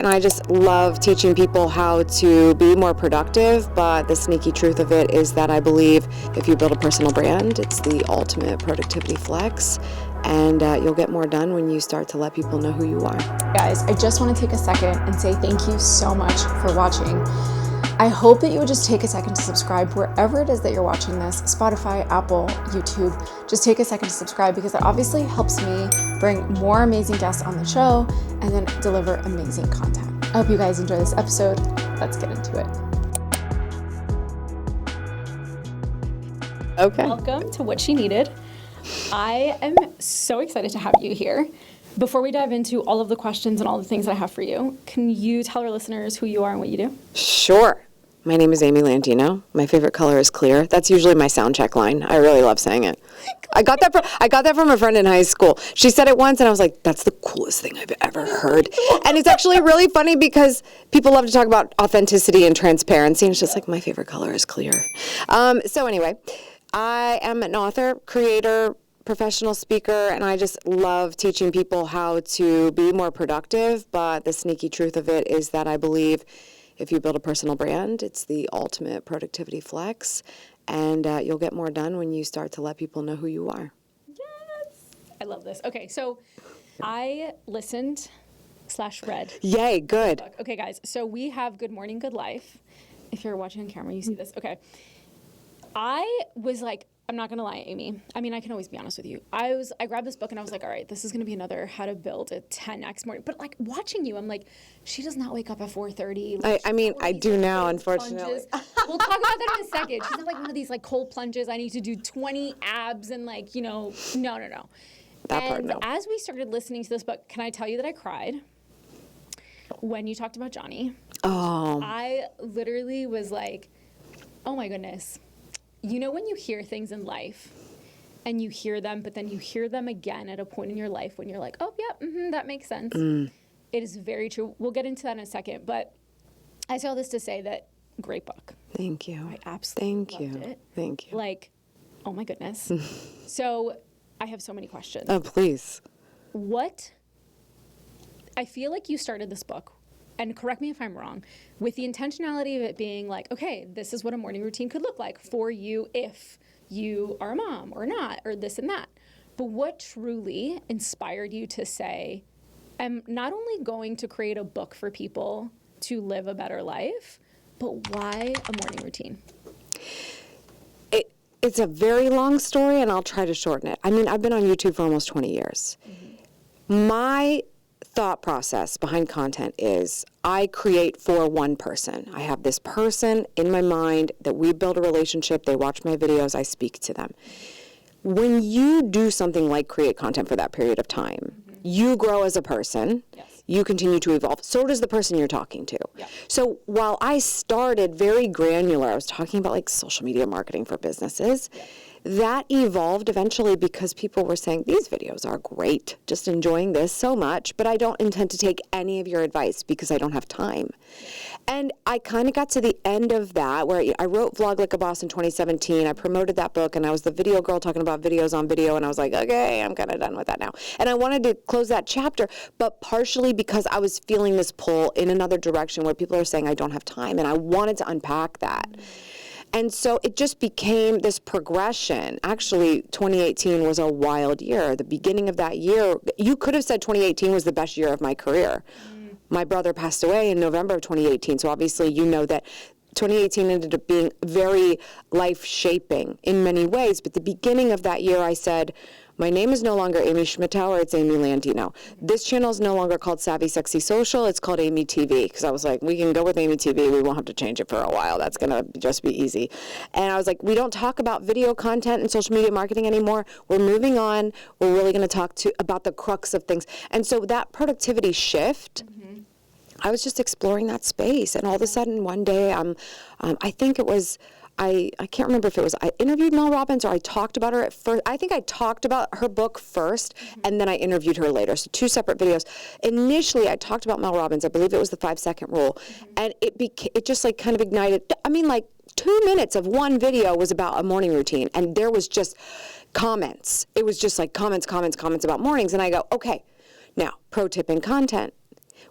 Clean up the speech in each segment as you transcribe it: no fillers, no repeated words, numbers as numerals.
And I just love teaching people how to be more productive, but the sneaky truth of it is that I believe if you build a personal brand, it's the ultimate productivity flex, and you'll get more done when you start to let people know who you are. Guys, I just want to take a second and say thank you so much for watching. I hope that you would just take a second to subscribe wherever it is that you're watching this, Spotify, Apple, YouTube. Just take a second to subscribe because it obviously helps me bring more amazing guests on the show and then deliver amazing content. I hope you guys enjoy this episode. Let's get into it. Okay. Welcome to What She Needed. I am so excited to have you here. Before we dive into all of the questions and all the things that I have for you, can you tell our listeners who you are and what you do? Sure. My name is Amy Landino. My favorite color is clear. That's usually my sound check line. I really love saying it. I got that from a friend in high school. She said it once and I was like, that's the coolest thing I've ever heard. And it's actually really funny because people love to talk about authenticity and transparency. And it's just like, my favorite color is clear. So anyway, I am an author, creator, professional speaker, and I just love teaching people how to be more productive. But the sneaky truth of it is that I believe if you build a personal brand, it's the ultimate productivity flex, and you'll get more done when you start to let people know who you are. Yes. I love this. Okay, so I listened/read. Yay, good. Okay, guys, so we have Good Morning, Good Life. If you're watching on camera, you see this. Okay. I was like, I'm not going to lie, Amy. I mean, I can always be honest with you. I grabbed this book and I was like, all right, this is going to be another how to build a 10x morning. But like watching you, I'm like, she does not wake up at 4:30. Like, I do now, unfortunately. We'll talk about that in a second. She's not like one of these like cold plunges. I need to do 20 abs and like, no. That part, no. As we started listening to this book, can I tell you that I cried when you talked about Johnny? Oh. I literally was like, oh my goodness. You know when you hear things in life and you hear them, but then you hear them again at a point in your life when you're like, oh, yeah, that makes sense. It is very true. We'll get into that in a second. But I say all this to say that great book. Thank you. I absolutely loved it. Thank you. Like, oh, my goodness. So I have so many questions. Oh, please. I feel like you started this book, and correct me if I'm wrong, with the intentionality of it being like, okay, this is what a morning routine could look like for you if you are a mom or not, or this and that. But what truly inspired you to say, I'm not only going to create a book for people to live a better life, but why a morning routine? It's a very long story, and I'll try to shorten it. I mean, I've been on YouTube for almost 20 years. My thought process behind content is I create for one person. I have this person in my mind that we build a relationship, they watch my videos, I speak to them. When you do something like create content for that period of time, you grow as a person. Yes. You continue to evolve. So does the person you're talking to. Yeah. So while I started very granular, I was talking about like social media marketing for businesses. Yeah. That evolved eventually because people were saying, these videos are great, just enjoying this so much, but I don't intend to take any of your advice because I don't have time. And I kind of got to the end of that where I wrote Vlog Like a Boss in 2017. I promoted that book and I was the video girl talking about videos on video, and I was like, okay, I'm kind of done with that now. And I wanted to close that chapter, but partially because I was feeling this pull in another direction where people are saying I don't have time, and I wanted to unpack that. And so it just became this progression. Actually, 2018 was a wild year. The beginning of that year, you could have said 2018 was the best year of my career. My brother passed away in November of 2018, so obviously you know that 2018 ended up being very life-shaping in many ways. But the beginning of that year, I said, my name is no longer Amy Schmittauer, it's Amy Landino. This channel is no longer called Savvy Sexy Social, it's called Amy TV, because I was like, we can go with Amy TV, we won't have to change it for a while, that's gonna just be easy. And I was like, we don't talk about video content and social media marketing anymore, we're moving on, we're really gonna talk about the crux of things. And so that productivity shift, I was just exploring that space, and all of a sudden one day, I think it was, I can't remember if it was I interviewed Mel Robbins or I talked about her at first. I think I talked about her book first, and then I interviewed her later. So 2 separate videos. Initially, I talked about Mel Robbins. I believe it was the 5-second rule, and it just like kind of ignited. I mean, like 2 minutes of one video was about a morning routine, and there was just comments. It was just like comments about mornings, and I go, okay, now pro tip in content.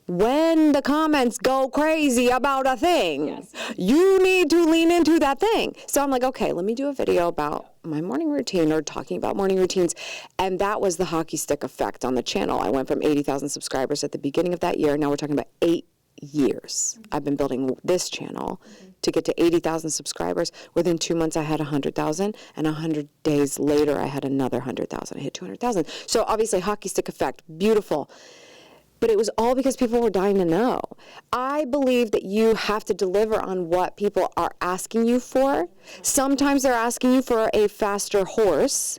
when the comments go crazy about a thing, you need to lean into that thing. So I'm like, okay, let me do a video about my morning routine or talking about morning routines. And that was the hockey stick effect on the channel. I went from 80,000 subscribers at the beginning of that year. Now we're talking about 8 years. I've been building this channel to get to 80,000 subscribers. Within 2 months, I had 100,000, and 100 days later, I had another 100,000. I hit 200,000. So obviously, hockey stick effect, beautiful. But it was all because people were dying to know. I believe that you have to deliver on what people are asking you for. Sometimes they're asking you for a faster horse,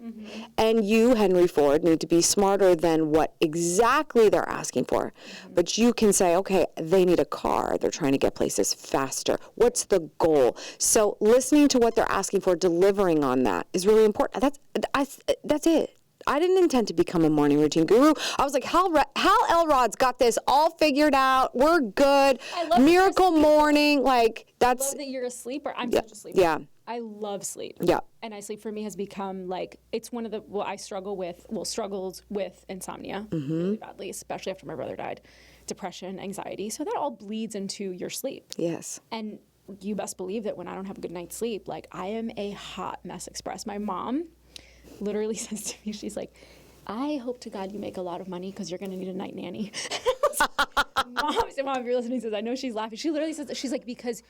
and you, Henry Ford, need to be smarter than what exactly they're asking for. But you can say, okay, they need a car. They're trying to get places faster. What's the goal? So listening to what they're asking for, delivering on that is really important. That's it. I didn't intend to become a morning routine guru. I was like, Hal Elrod's got this all figured out. We're good. Miracle morning. Like, that's. I love that you're a sleeper. I'm such a sleeper. Yeah. I love sleep. Yeah. And sleep for me has become like, it's one of the, I struggled with insomnia really badly, especially after my brother died, depression, anxiety. So that all bleeds into your sleep. Yes. And you best believe that when I don't have a good night's sleep, like I am a hot mess express. My mom literally says to me, she's like, I hope to God you make a lot of money because you're going to need a night nanny. Mom, if you're listening, says, I know she's laughing. She literally says, she's like, because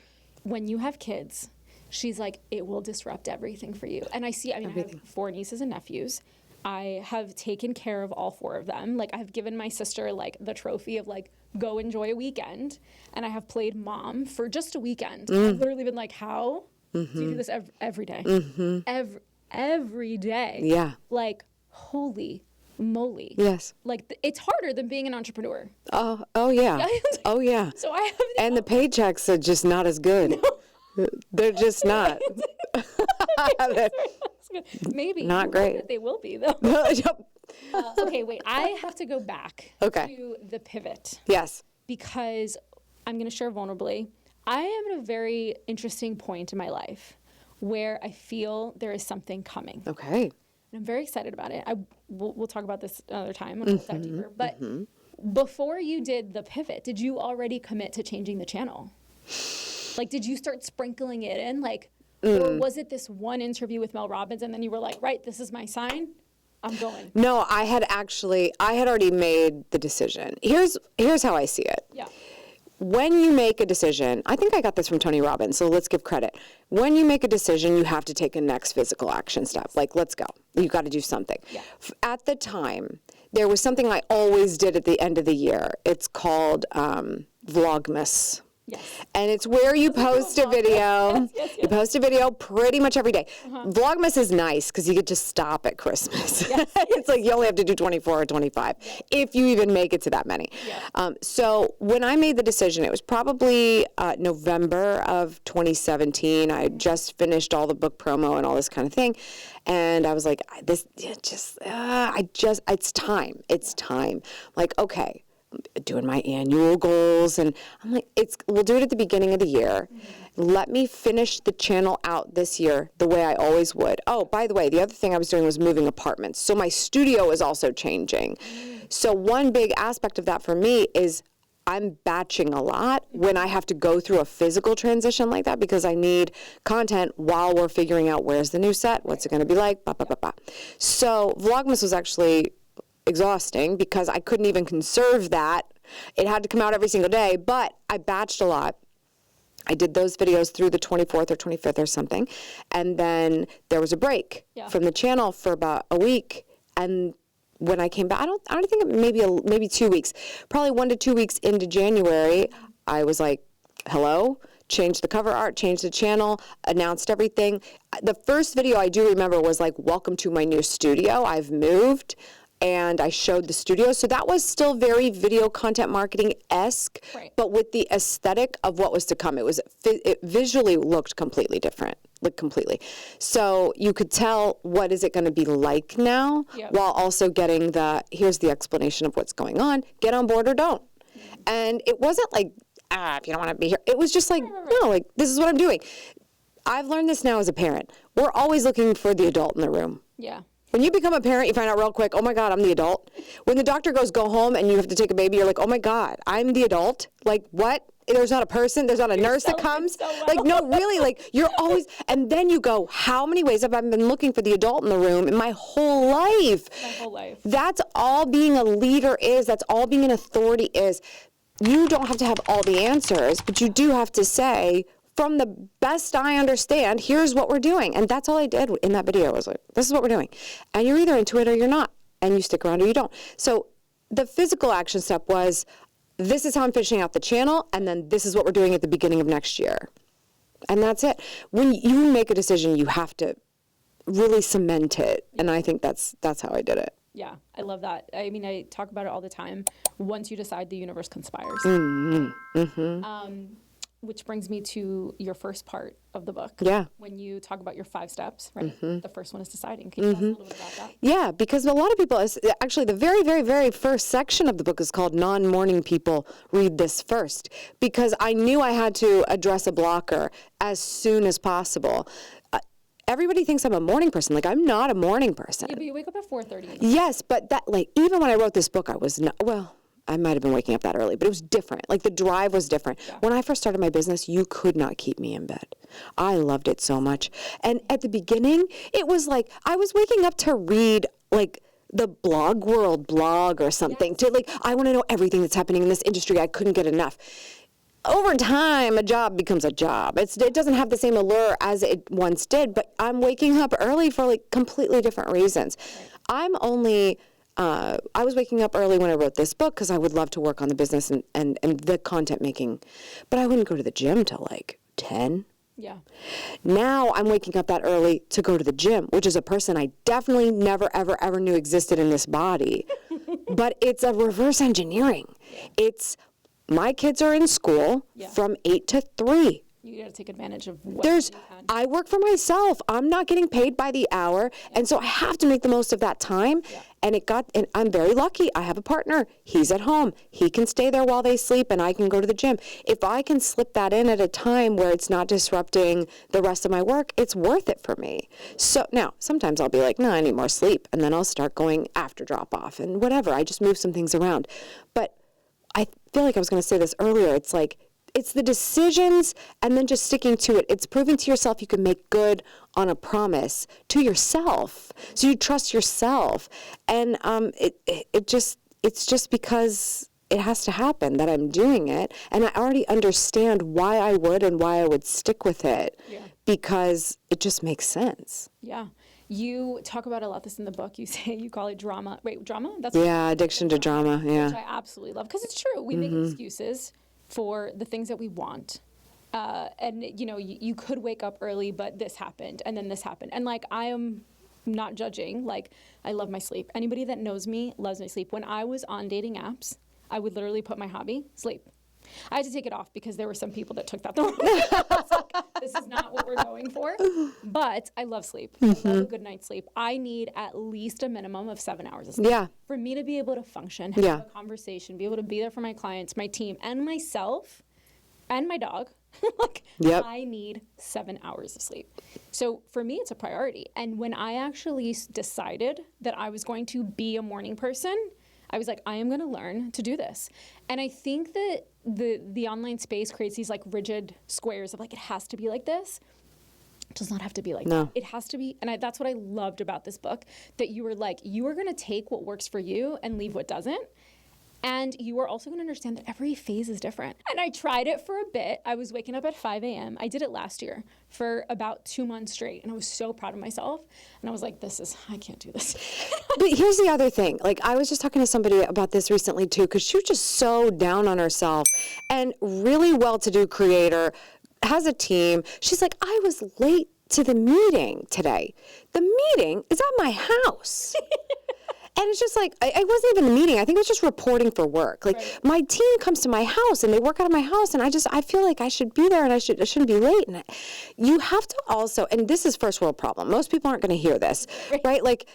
when you have kids, she's like, it will disrupt everything for you. And I have 4 nieces and nephews. I have taken care of all 4 of them. Like, I've given my sister, like, the trophy of, like, go enjoy a weekend. And I have played mom for just a weekend. I've literally been like, how do you do this every day? Every day. Yeah. Like, holy moly. Yes. Like, it's harder than being an entrepreneur. Oh yeah. Oh, yeah. So I have and the paychecks are just not as good. No. They're just not. Maybe. Not great. They will be, though. Okay, wait. I have to go back to the pivot. Yes. Because I'm going to share vulnerably. I am at a very interesting point in my life where I feel there is something coming. Okay. And I'm very excited about it. We'll talk about this another time when we'll dive deeper. But before you did the pivot, did you already commit to changing the channel? Like, did you start sprinkling it in? Like, or was it this one interview with Mel Robbins and then you were like, right, this is my sign? I'm going. No, I had already made the decision. Here's how I see it. Yeah. When you make a decision, I think I got this from Tony Robbins, so let's give credit. When you make a decision, you have to take a next physical action step. Like, let's go. You got to do something. Yeah. At the time, there was something I always did at the end of the year. It's called Vlogmas. Yes. And it's where you post a video. Yes. You post a video pretty much every day. Vlogmas is nice because you get to stop at Christmas. Yes. It's like you only have to do 24 or 25 if you even make it to that many. Yeah. So when I made the decision, it was probably November of 2017. I had just finished all the book promo and all this kind of thing. And I was like, it's time. It's time. Like, okay. Doing my annual goals, and I'm like, we'll do it at the beginning of the year. Let me finish the channel out this year the way I always would. Oh, by the way, the other thing I was doing was moving apartments. So my studio is also changing. So one big aspect of that for me is I'm batching a lot when I have to go through a physical transition like that because I need content while we're figuring out where's the new set, what's it going to be like, So Vlogmas was actually exhausting because I couldn't even conserve that. It had to come out every single day, but I batched a lot. I did those videos through the 24th or 25th or something, and then there was a break from the channel for about a week, and when I came back, I don't think maybe 2 weeks, probably 1 to 2 weeks into January, I was like, hello? Changed the cover art, changed the channel, announced everything. The first video I do remember was like, welcome to my new studio. I've moved. And I showed the studio. So that was still very video content marketing-esque, but with the aesthetic of what was to come. It visually looked completely different, So you could tell what is it going to be like now, while also getting here's the explanation of what's going on, get on board or don't. And it wasn't like, if you don't want to be here. It was just like, no, like, this is what I'm doing. I've learned this now as a parent. We're always looking for the adult in the room. Yeah. When you become a parent, you find out real quick, oh my God, I'm the adult. When the doctor goes, go home, and you have to take a baby, you're like, oh my God, I'm the adult? Like, what? There's not a person, there's not a nurse that comes. So well. Like, no, really, like, you're always, and then you go, how many ways have I been looking for the adult in the room in my whole life? My whole life. That's all being a leader is. That's all being an authority is. You don't have to have all the answers, but you do have to say, from the best I understand, here's what we're doing. And that's all I did in that video. I was like, this is what we're doing. And you're either into it or you're not. And you stick around or you don't. So the physical action step was, this is how I'm finishing out the channel. And then this is what we're doing at the beginning of next year. And that's it. When you make a decision, you have to really cement it. And I think that's how I did it. Yeah, I love that. I mean, I talk about it all the time. Once you decide, the universe conspires. Which brings me to your first part of the book. Yeah. When you talk about your 5 steps, right? The first one is deciding. Can you tell us a little bit about that? Yeah, because a lot of people, actually the very, very, very first section of the book is called Non-Morning People Read This First, because I knew I had to address a blocker as soon as possible. Everybody thinks I'm a morning person. Like, I'm not a morning person. Yeah, but you wake up at 4:30. Yes, but that, like, even when I wrote this book, I was not, well, I might have been waking up that early, but it was different. Like, the drive was different. Yeah. When I first started my business, you could not keep me in bed. I loved it so much. And at the beginning, it was like, I was waking up to read, like, the Blog World blog or something. Yes. To, like, I want to know everything that's happening in this industry. I couldn't get enough. Over time, a job becomes a job. It doesn't have the same allure as it once did, but I'm waking up early for, like, completely different reasons. Right. I was waking up early when I wrote this book because I would love to work on the business and the content making, but I wouldn't go to the gym till like 10. Yeah. Now I'm waking up that early to go to the gym, which is a person I definitely never, ever, ever knew existed in this body. But it's a reverse engineering. It's my kids are in school from 8 to 3. You got to take advantage of what you can. I work for myself. I'm not getting paid by the hour. Yeah. And so I have to make the most of that time. Yeah. And I'm very lucky. I have a partner. He's at home. He can stay there while they sleep and I can go to the gym. If I can slip that in at a time where it's not disrupting the rest of my work, it's worth it for me. So now, sometimes I'll be like, no, I need more sleep. And then I'll start going after drop off and whatever. I just move some things around. But I feel like I was going to say this earlier. It's like, it's the decisions and then just sticking to it. It's proving to yourself you can make good on a promise to yourself. So you trust yourself. And it's just because it has to happen that I'm doing it. And I already understand why I would and why I would stick with it because it just makes sense. Yeah. You talk about a lot this in the book. You say you call it drama. Wait, drama? That's addiction to drama. Yeah. Which I absolutely love because it's true. We make excuses for the things that we want. And, you know, you could wake up early, but this happened, and then this happened. And, like, I am not judging. Like, I love my sleep. Anybody that knows me loves my sleep. When I was on dating apps, I would literally put my hobby, sleep. I had to take it off because there were some people that took that the wrong way. I was like, this is not what we're going for. But I love sleep. I love a good night's sleep. I need at least a minimum of 7 hours of sleep. Yeah. For me to be able to function, have a conversation, be able to be there for my clients, my team, and myself, and my dog. I need 7 hours of sleep. So for me, it's a priority. And when I actually decided that I was going to be a morning person, I was like, I am going to learn to do this. And I think that the online space creates these like rigid squares of like, it has to be like this. It does not have to be like that. It has to be. And that's what I loved about this book, that you were like, you are going to take what works for you and leave what doesn't. And you are also going to understand that every phase is different. And I tried it for a bit. I was waking up at 5 a.m. I did it last year for about 2 months straight. And I was so proud of myself. And I was like, I can't do this. But here's the other thing. Like, I was just talking to somebody about this recently, too, because she was just so down on herself. And really well-to-do creator, has a team. She's like, I was late to the meeting today. The meeting is at my house. And it's just like, it wasn't even a meeting. I think it was just reporting for work. Like, my team comes to my house, and they work out of my house, and I feel like I should be there, and I shouldn't be late. And you have to also, and this is first world problem. Most people aren't going to hear this, right? Like,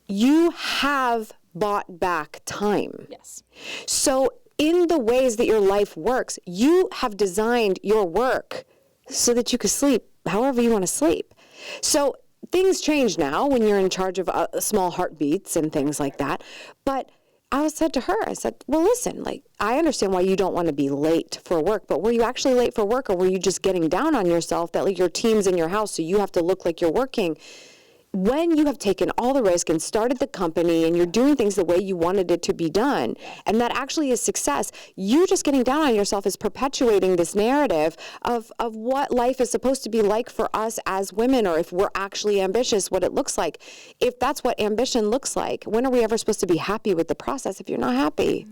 you have bought back time. Yes. So in the ways that your life works, you have designed your work so that you can sleep however you want to sleep. So things change now when you're in charge of small heartbeats and things like that. But I said to her, I said, well, listen, like, I understand why you don't want to be late for work, but were you actually late for work, or were you just getting down on yourself that, like, your team's in your house, so you have to look like you're working? When you have taken all the risk and started the company and you're doing things the way you wanted it to be done, and that actually is success, you just getting down on yourself is perpetuating this narrative of what life is supposed to be like for us as women, or if we're actually ambitious, what it looks like. If that's what ambition looks like, when are we ever supposed to be happy with the process if you're not happy?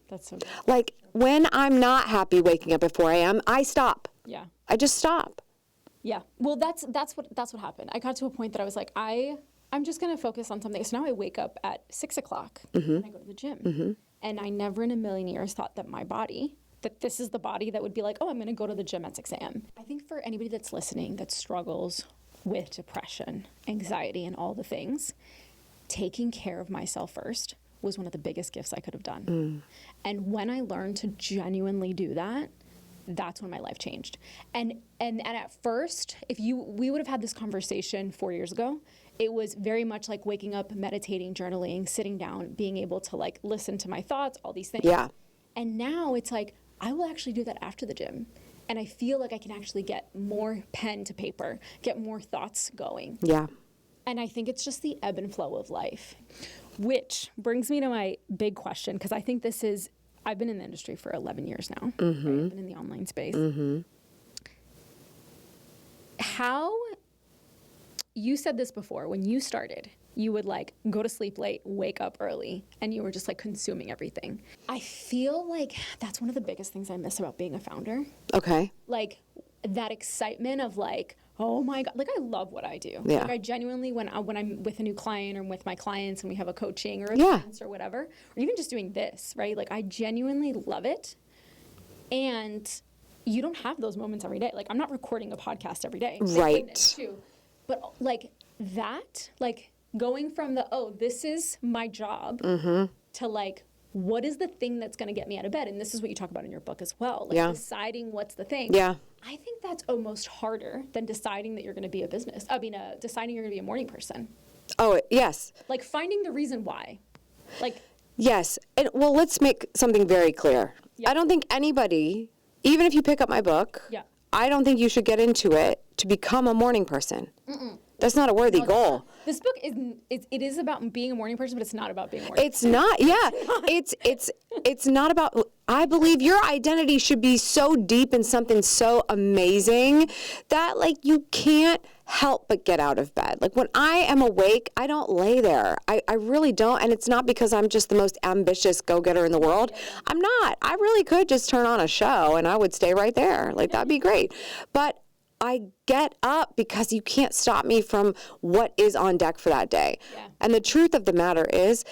That's so good. Like, when I'm not happy waking up at 4 a.m., I stop. Yeah. I just stop. Yeah. Well, that's what happened. I got to a point that I was like, I'm just going to focus on something. So now I wake up at 6 o'clock and I go to the gym. And I never in a million years thought that that this is the body that would be like, oh, I'm going to go to the gym at 6 a.m. I think for anybody that's listening that struggles with depression, anxiety, and all the things, taking care of myself first was one of the biggest gifts I could have done. And when I learned to genuinely do that, that's when my life changed. And at first, we would have had this conversation 4 years ago, it was very much like waking up, meditating, journaling, sitting down, being able to like listen to my thoughts, all these things. Yeah. And now it's like, I will actually do that after the gym. And I feel like I can actually get more pen to paper, get more thoughts going. Yeah. And I think it's just the ebb and flow of life, which brings me to my big question, because I think I've been in the industry for 11 years now. Right? I've been in the online space. How, you said this before, when you started, you would like go to sleep late, wake up early, and you were just like consuming everything. I feel like that's one of the biggest things I miss about being a founder. Okay. Like that excitement of like, oh my God, like I love what I do. Yeah. Like I genuinely, when I'm with a new client or with my clients and we have a coaching or Yeah. events or whatever, or even just doing this, right? Like I genuinely love it. And you don't have those moments every day. Like I'm not recording a podcast every day. Right. Too. But like that, like going from this is my job to like, what is the thing that's going to get me out of bed? And this is what you talk about in your book as well. Like deciding what's the thing. Yeah. I think that's almost harder than deciding that you're going to be deciding you're going to be a morning person. Oh, yes. Like finding the reason why. Like. Yes. And well, let's make something very clear. Yeah. I don't think anybody, even if you pick up my book, I don't think you should get into it to become a morning person. That's not a worthy goal. This book is about being a morning person, but it's not about being a morning person. It's not, yeah. It's not about, I believe your identity should be so deep in something so amazing that like you can't help but get out of bed. Like when I am awake, I don't lay there. I really don't. And it's not because I'm just the most ambitious go-getter in the world. I'm not. I really could just turn on a show and I would stay right there. Like that'd be great. But I get up because you can't stop me from what is on deck for that day. Yeah. And the truth of the matter is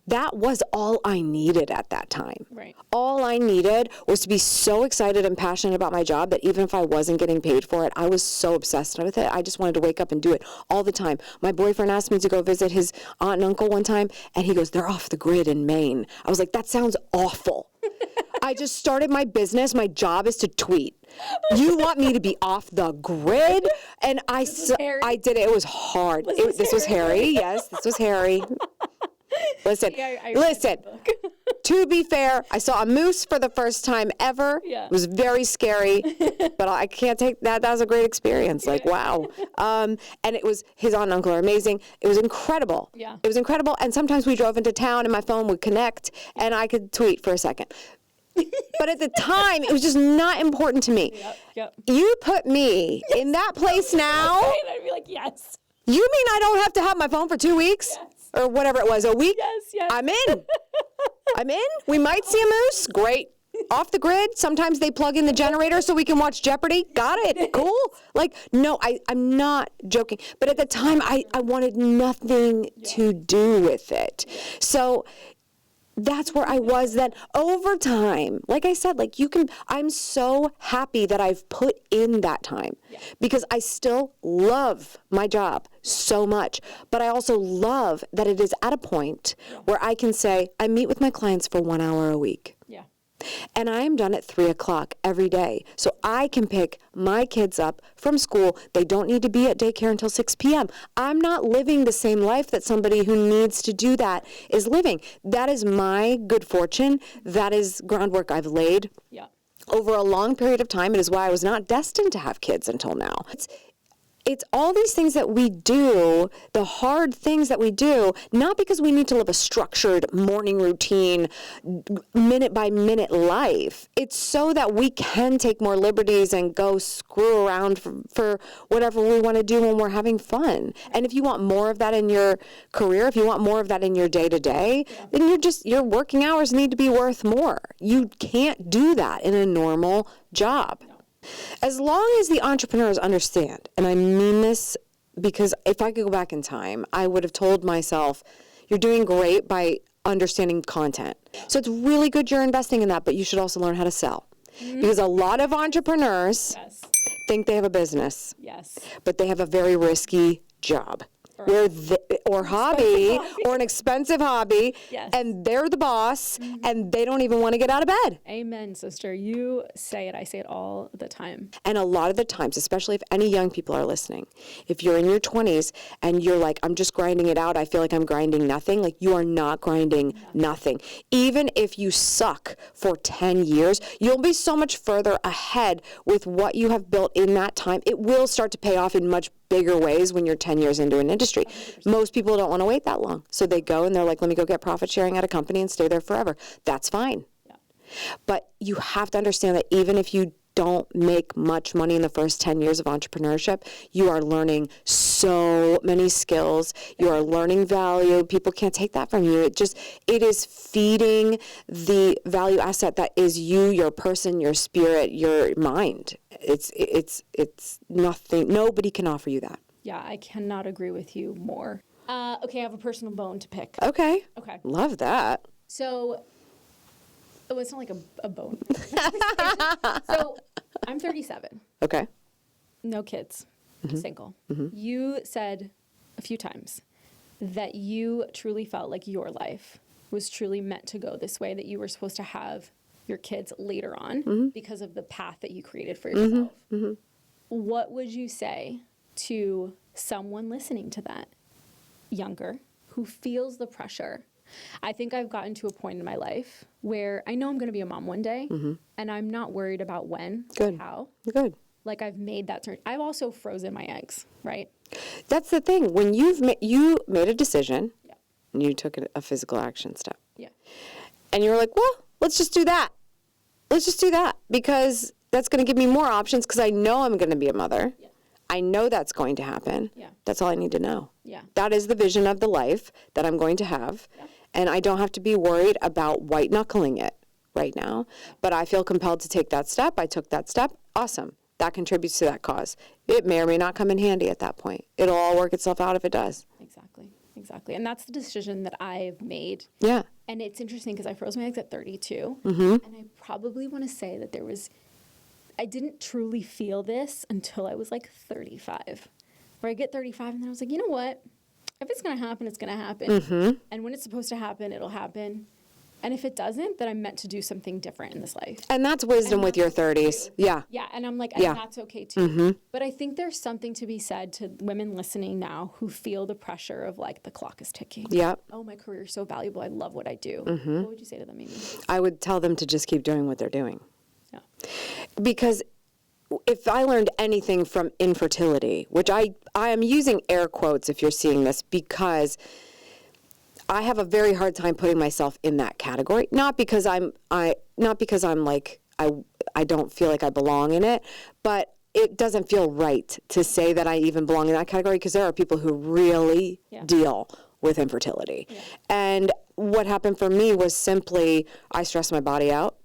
that was all I needed at that time. Right. All I needed was to be so excited and passionate about my job that even if I wasn't getting paid for it, I was so obsessed with it. I just wanted to wake up and do it all the time. My boyfriend asked me to go visit his aunt and uncle one time, and he goes, "They're off the grid in Maine." I was like, that sounds awful. I just started my business. My job is to tweet. You want me to be off the grid? And I did it. It was hard. This was hairy. Yes, this was hairy. Listen, listen. To be fair, I saw a moose for the first time ever. Yeah. It was very scary, but I can't take that. That was a great experience. Like, wow. And it was, his aunt and uncle are amazing. It was incredible. Yeah. It was incredible. And sometimes we drove into town and my phone would connect and I could tweet for a second. But at the time, it was just not important to me. Yep. You put me in that place now. I'd be like, yes. You mean I don't have to have my phone for 2 weeks? Yes. Or whatever it was, a week? Yes. I'm in. I'm in. We might see a moose. Great. Off the grid. Sometimes they plug in the generator so we can watch Jeopardy. Got it. Cool. Like, no, I'm not joking. But at the time, I wanted nothing to do with it. So that's where I was then. Over time, like I said, like I'm so happy that I've put in that time because I still love my job so much, but I also love that it is at a point where I can say, I meet with my clients for 1 hour a week. Yeah. And I am done at 3 o'clock every day. So I can pick my kids up from school. They don't need to be at daycare until 6 p.m. I'm not living the same life that somebody who needs to do that is living. That is my good fortune. That is groundwork I've laid over a long period of time. It is why I was not destined to have kids until now. It's all these things that we do, the hard things that we do, not because we need to live a structured morning routine, minute by minute life. It's so that we can take more liberties and go screw around for whatever we want to do when we're having fun. And if you want more of that in your career, if you want more of that in your day-to-day, then your working hours need to be worth more. You can't do that in a normal job. As long as the entrepreneurs understand, and I mean this because if I could go back in time, I would have told myself, you're doing great by understanding content. So it's really good you're investing in that, but you should also learn how to sell. Because a lot of entrepreneurs think they have a business, but they have a very risky job. Or hobby, or an expensive hobby, and they're the boss, and they don't even want to get out of bed. Amen, sister. You say it. I say it all the time. And a lot of the times, especially if any young people are listening, if you're in your 20s and you're like, I'm just grinding it out, I feel like I'm grinding nothing, like you are not grinding nothing. Even if you suck for 10 years, you'll be so much further ahead with what you have built in that time. It will start to pay off in much bigger ways when you're 10 years into an industry. 100%. Most people don't want to wait that long. So they go and they're like, let me go get profit sharing at a company and stay there forever. That's fine. But you have to understand that even if you don't make much money in the first 10 years of entrepreneurship, you are learning so many skills. You are learning value. People can't take that from you. It is feeding the value asset that is you, your person, your spirit, your mind. It's nothing. Nobody can offer you that. Yeah, I cannot agree with you more. Okay, I have a personal bone to pick. Okay. Okay. Love that. So, it's not like a bone. So, I'm 37. Okay. No kids. Single. You said a few times that you truly felt like your life was truly meant to go this way, that you were supposed to have your kids later on because of the path that you created for yourself. What would you say to someone listening to that, younger, who feels the pressure? I think I've gotten to a point in my life where I know I'm going to be a mom one day, and I'm not worried about when or how. Good. Like, I've made that turn. I've also frozen my eggs, right? That's the thing. When you made a decision, and you took a physical action step, and you were like, well, let's just do that. Let's just do that because that's going to give me more options because I know I'm going to be a mother. I know that's going to happen. That's all I need to know. That is the vision of the life that I'm going to have. And I don't have to be worried about white knuckling it right now. But I feel compelled to take that step. I took that step. Awesome. That contributes to that cause. It may or may not come in handy at that point. It'll all work itself out if it does. Exactly. And that's the decision that I've made. Yeah. And it's interesting because I froze my eggs at 32. And I probably want to say that I didn't truly feel this until I was like 35. Where I get 35 and then I was like, you know what? If it's going to happen, it's going to happen. And when it's supposed to happen, it'll happen. And if it doesn't, then I'm meant to do something different in this life. And that's wisdom with your 30s. Yeah. Yeah. And I'm like, and that's okay too. But I think there's something to be said to women listening now who feel the pressure of like, the clock is ticking. Oh, my career is so valuable. I love what I do. What would you say to them, Amy? I would tell them to just keep doing what they're doing. Because if I learned anything from infertility, which I am using air quotes if you're seeing this, because I have a very hard time putting myself in that category. Not because I don't feel like I belong in it, but it doesn't feel right to say that I even belong in that category because there are people who really deal with infertility. And what happened for me was simply I stressed my body out.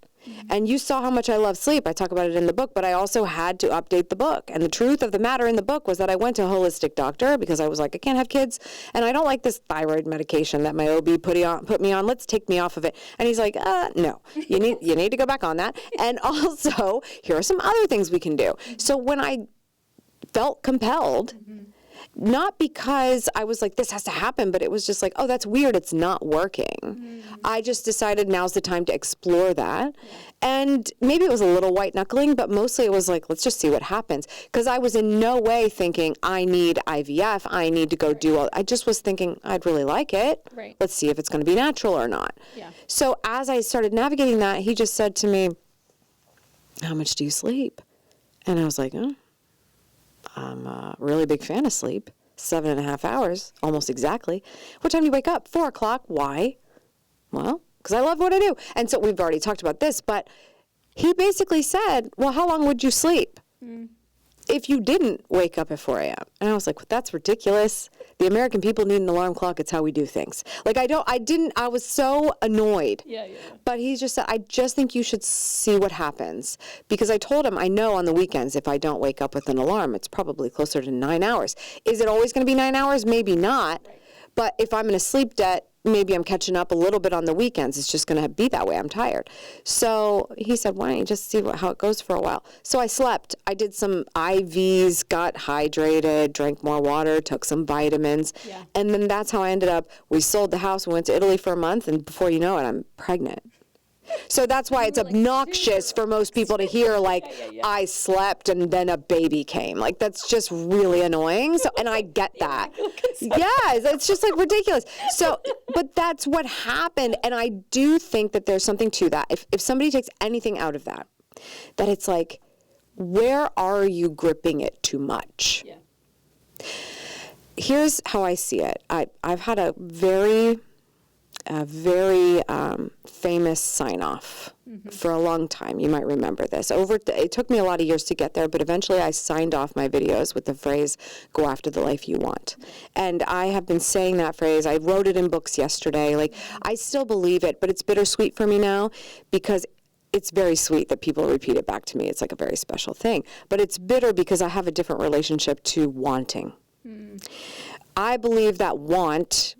And you saw how much I love sleep. I talk about it in the book, but I also had to update the book. And the truth of the matter in the book was that I went to a holistic doctor because I was like, I can't have kids, and I don't like this thyroid medication that my OB put me on. Let's take me off of it. And he's like, no, you need to go back on that. And also, here are some other things we can do. So when I felt compelled, Not because I was like, this has to happen, but it was just like, oh, that's weird. It's not working. I just decided now's the time to explore that. And maybe it was a little white knuckling, but mostly it was like, let's just see what happens. Because I was in no way thinking, I need IVF. I need to go do all. I just was thinking, I'd really like it. Right. Let's see if it's going to be natural or not. Yeah. So as I started navigating that, he just said to me, how much do you sleep? And I was like, oh. I'm a really big fan of sleep, 7.5 hours, almost exactly. What time do you wake up? 4 o'clock. Why? Well, because I love what I do. And so we've already talked about this, but he basically said, well, how long would you sleep if you didn't wake up at 4 a.m.? And I was like, well, that's ridiculous. The American people need an alarm clock. It's how we do things. Like, I was so annoyed. Yeah. But he just said, I just think you should see what happens. Because I told him, I know on the weekends, if I don't wake up with an alarm, it's probably closer to 9 hours. Is it always going to be 9 hours? Maybe not. Right. But if I'm in a sleep debt, maybe I'm catching up a little bit on the weekends. It's just going to be that way. I'm tired. So he said, why don't you just see how it goes for a while? So I slept. I did some IVs, got hydrated, drank more water, took some vitamins. Yeah. And then that's how I ended up. We sold the house. We went to Italy for a month. And before you know it, I'm pregnant. So that's why it's obnoxious for most people to hear, like, I slept and then a baby came. Like, that's just really annoying. So, and I get that. Yeah, it's just like ridiculous. So, but that's what happened. And I do think that there's something to that. If somebody takes anything out of that, that it's like, where are you gripping it too much? Yeah. Here's how I see it. I've had a very famous sign-off for a long time. You might remember this. It took me a lot of years to get there, but eventually I signed off my videos with the phrase, go after the life you want. And I have been saying that phrase. I wrote it in books yesterday. Like, I still believe it, but it's bittersweet for me now because it's very sweet that people repeat it back to me. It's like a very special thing. But it's bitter because I have a different relationship to wanting. I believe that want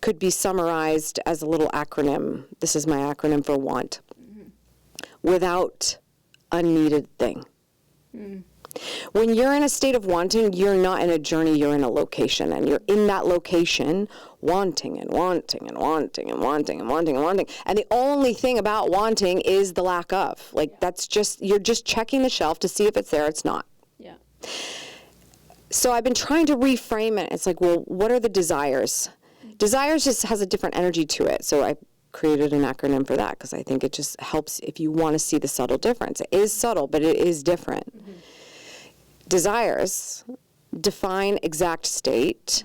could be summarized as a little acronym. This is my acronym for want. Without a needed thing. When you're in a state of wanting, you're not in a journey, you're in a location. And you're in that location wanting and wanting and wanting and wanting and wanting and wanting. And the only thing about wanting is the lack of. Like, that's just, you're just checking the shelf to see if it's there, it's not. Yeah. So I've been trying to reframe it. It's like, well, what are the desires? Desires just has a different energy to it. So I created an acronym for that because I think it just helps if you want to see the subtle difference. It is subtle, but it is different. Desires define exact state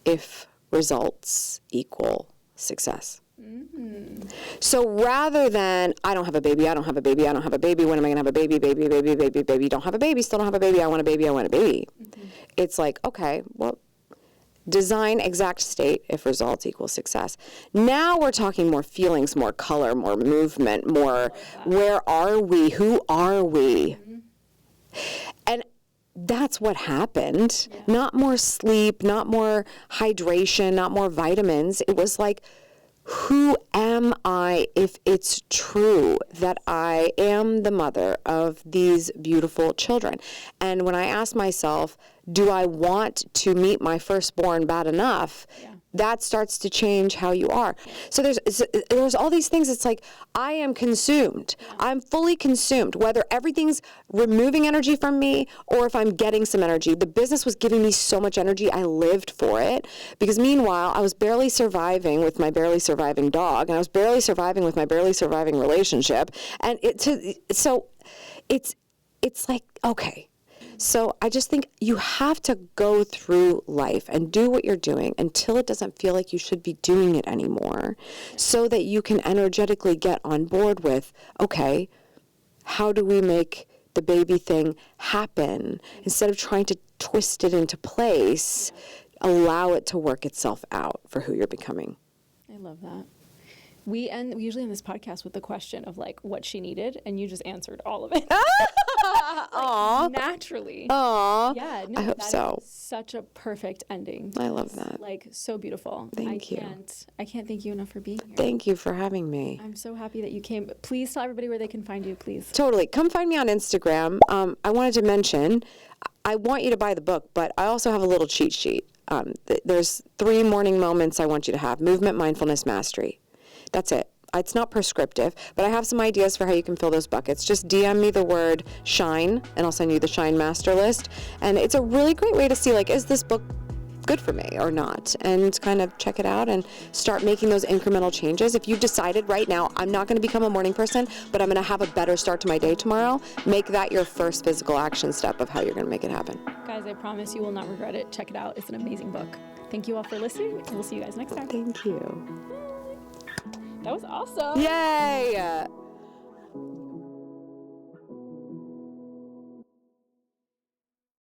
if results equal success. So rather than, I don't have a baby, I don't have a baby, I don't have a baby, when am I going to have a baby, baby, baby, baby, baby, don't have a baby, still don't have a baby, I want a baby, I want a baby. It's like, okay, well, design exact state if results equal success. Now we're talking more feelings, more color, more movement, more where are we, who are we? And that's what happened. Not more sleep, not more hydration, not more vitamins. It was like, who am I if it's true that I am the mother of these beautiful children? And when I ask myself, do I want to meet my firstborn bad enough? That starts to change how you are. So there's all these things. It's like, I am consumed. I'm fully consumed, whether everything's removing energy from me or if I'm getting some energy. The business was giving me so much energy. I lived for it because meanwhile, I was barely surviving with my barely surviving dog, and I was barely surviving with my barely surviving relationship. And it's like, okay. So I just think you have to go through life and do what you're doing until it doesn't feel like you should be doing it anymore, so that you can energetically get on board with, okay, how do we make the baby thing happen? Instead of trying to twist it into place, allow it to work itself out for who you're becoming. I love that. We usually end this podcast with the question of like what she needed, and you just answered all of it. Aw. Naturally. Aw. Yeah, no, I hope that so. is such a perfect ending. I love that. Like so beautiful. Thank you. I can't thank you enough for being here. Thank you for having me. I'm so happy that you came. Please tell everybody where they can find you, please. Totally. Come find me on Instagram. I wanted to mention, I want you to buy the book, but I also have a little cheat sheet. There's 3 morning moments I want you to have. Movement, mindfulness, mastery. That's it. It's not prescriptive, but I have some ideas for how you can fill those buckets. Just DM me the word shine, and I'll send you the Shine Master List. And it's a really great way to see, like, is this book good for me or not? And kind of check it out and start making those incremental changes. If you decided right now, I'm not going to become a morning person, but I'm going to have a better start to my day tomorrow, make that your first physical action step of how you're going to make it happen. Guys, I promise you will not regret it. Check it out. It's an amazing book. Thank you all for listening, and we'll see you guys next time. Thank you. That was awesome. Yay!